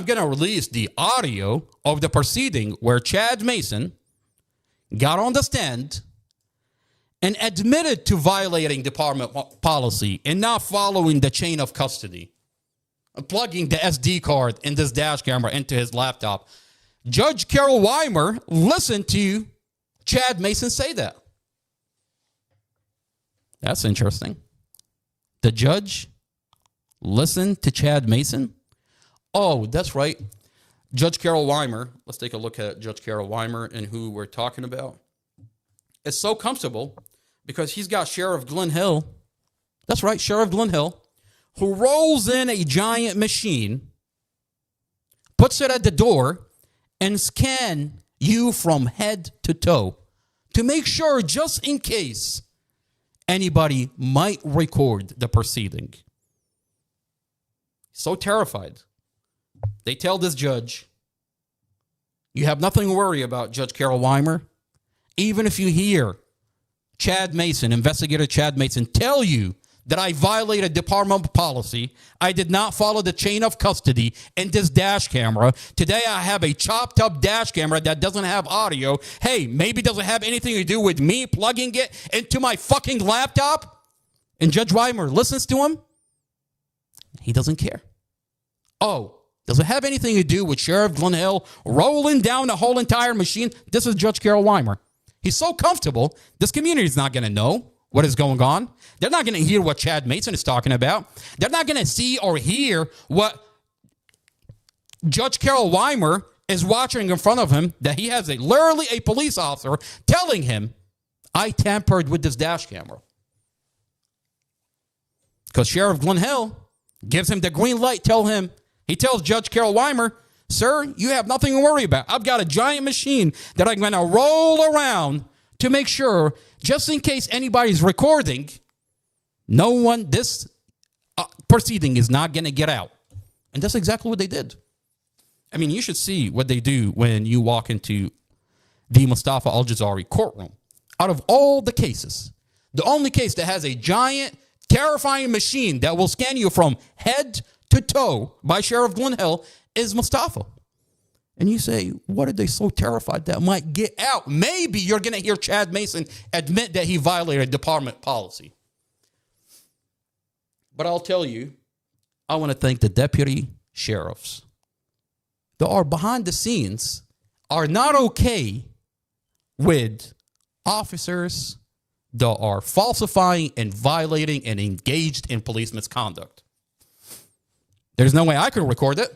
going to release the audio of the proceeding where Chad Mason got on the stand and admitted to violating department policy and not following the chain of custody, plugging the SD card in this dash camera into his laptop. Judge Carol Weimer listened to Chad Mason say that. That's interesting. The judge listened to Chad Mason? Oh, that's right. Judge Carol Weimer, let's take a look at Judge Carol Weimer and who we're talking about. It's so comfortable because he's got Sheriff Glenn Hill. That's right, Sheriff Glenn Hill, who rolls in a giant machine, puts it at the door, and scan you from head to toe to make sure, just in case, anybody might record the proceeding. So terrified. They tell this judge, you have nothing to worry about, Judge Carol Weimer. Even if you hear Chad Mason, investigator Chad Mason, tell you that I violated department policy, I did not follow the chain of custody in this dash camera. Today I have a chopped up dash camera that doesn't have audio. Hey, maybe doesn't have anything to do with me plugging it into my fucking laptop. And Judge Weimer listens to him. He doesn't care. Oh, does it have anything to do with Sheriff Glenn Hill rolling down the whole entire machine? This is Judge Carol Weimer. He's so comfortable, this community is not going to know what is going on. They're not going to hear what Chad Mason is talking about. They're not going to see or hear what Judge Carol Weimer is watching in front of him, that he has literally a police officer telling him, I tampered with this dash camera. Because Sheriff Glenn Hill gives him the green light, he tells Judge Carol Weimer, sir, you have nothing to worry about. I've got a giant machine that I'm going to roll around to make sure, just in case anybody's recording, this proceeding is not going to get out. And that's exactly what they did. I mean, you should see what they do when you walk into the Mostafa Aljazari courtroom. Out of all the cases, the only case that has a giant, terrifying machine that will scan you from head to toe by Sheriff Glenn Hill is Mostafa. And you say, what are they so terrified that might get out? Maybe you're going to hear Chad Mason admit that he violated department policy. But I'll tell you, I want to thank the deputy sheriffs that are behind the scenes, are not okay with officers that are falsifying and violating and engaged in police misconduct. There's no way I could record it.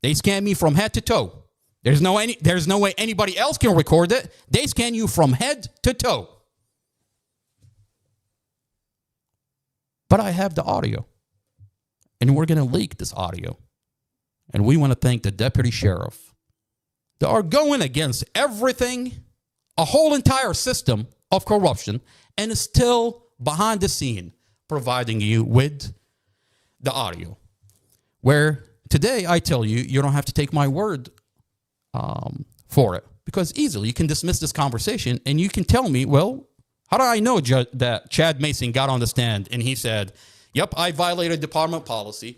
They scan me from head to toe. There's no way anybody else can record it. They scan you from head to toe. But I have the audio. And we're going to leak this audio. And we want to thank the deputy sheriff. They are going against everything, a whole entire system of corruption, and is still behind the scene providing you with the audio. Where today I tell you, you don't have to take my word for it. Because easily you can dismiss this conversation and you can tell me, well, how do I know that Chad Mason got on the stand and he said, yep, I violated department policy.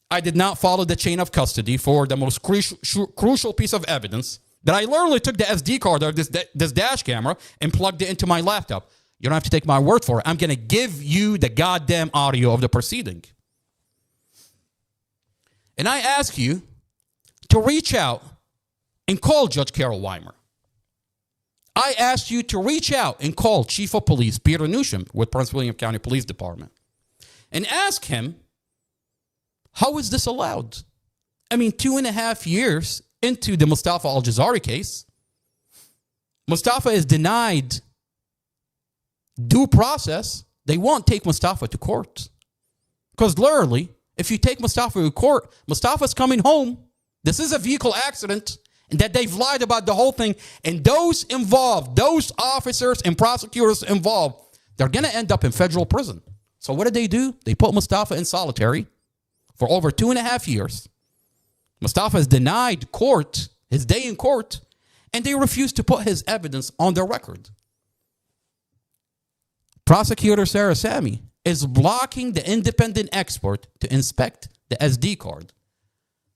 I did not follow the chain of custody for the most crucial piece of evidence, that I literally took the SD card of this dash camera and plugged it into my laptop. You don't have to take my word for it. I'm going to give you the goddamn audio of the proceeding. And I ask you to reach out and call Judge Carol Weimer. I asked you to reach out and call Chief of Police Peter Newsham with Prince William County Police Department and ask him, how is this allowed? I mean, 2.5 years into the Mostafa Aljazari case, Mostafa is denied due process. They won't take Mostafa to court. Because literally, if you take Mostafa to court, Mostafa's coming home. This is a vehicle accident, and that they've lied about the whole thing. And those involved, those officers and prosecutors involved, they're going to end up in federal prison. So what do? They put Mostafa in solitary for over 2.5 years. Mostafa is denied court, his day in court, and they refuse to put his evidence on their record. Prosecutor Sarah Sammy is blocking the independent expert to inspect the SD card.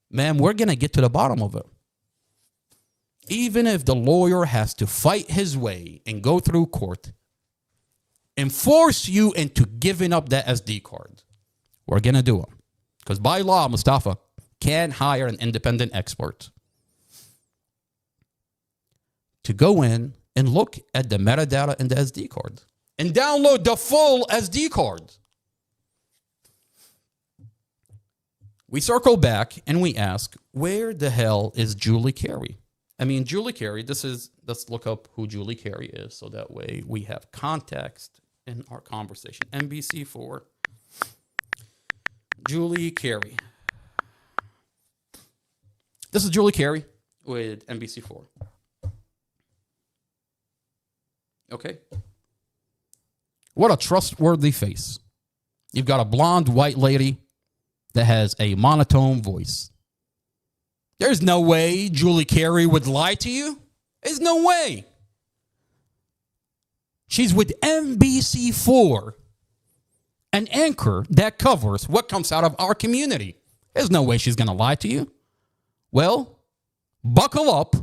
ma'am, we're going to get to the bottom of it. Even if the lawyer has to fight his way and go through court and force you into giving up that SD card, we're going to do it. Because by law, Mostafa can't hire an independent expert to go in and look at the metadata in the SD card and download the full SD card. We circle back and we ask, where the hell is Julie Carey? I mean, Julie Carey, let's look up who Julie Carey is so that way we have context in our conversation. NBC4, Julie Carey. This is Julie Carey with NBC4. Okay. What a trustworthy face. You've got a blonde white lady that has a monotone voice. There's no way Julie Carey would lie to you. There's no way. She's with NBC4, an anchor that covers what comes out of our community. There's no way she's going to lie to you. Well, buckle up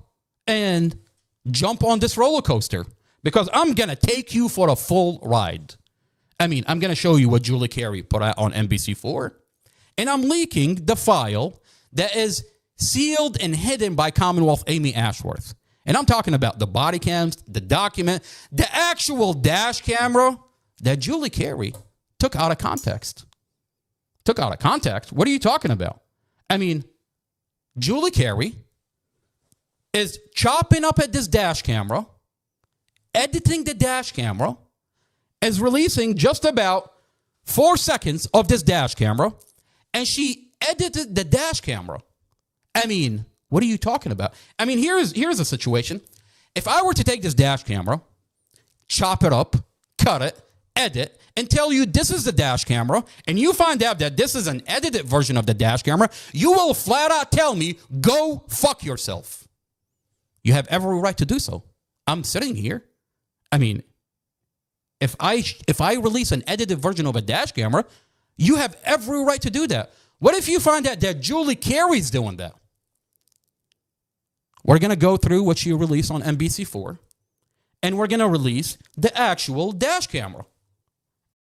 and jump on this roller coaster because I'm going to take you for a full ride. I mean, I'm going to show you what Julie Carey put out on NBC4, and I'm leaking the file that is sealed and hidden by Commonwealth Amy Ashworth. And I'm talking about the body cams, the document, the actual dash camera that Julie Carey took out of context. Took out of context? What are you talking about? I mean, Julie Carey is chopping up at this dash camera, editing the dash camera, is releasing just about 4 seconds of this dash camera, and she edited the dash camera. I mean, what are you talking about? I mean, here's a situation. If I were to take this dash camera, chop it up, cut it, edit, and tell you this is the dash camera, and you find out that this is an edited version of the dash camera, you will flat out tell me, go fuck yourself. You have every right to do so. I'm sitting here. I mean, if I release an edited version of a dash camera, you have every right to do that. What if you find out that Julie Carey's doing that? We're going to go through what she released on NBC4, and we're going to release the actual dash camera.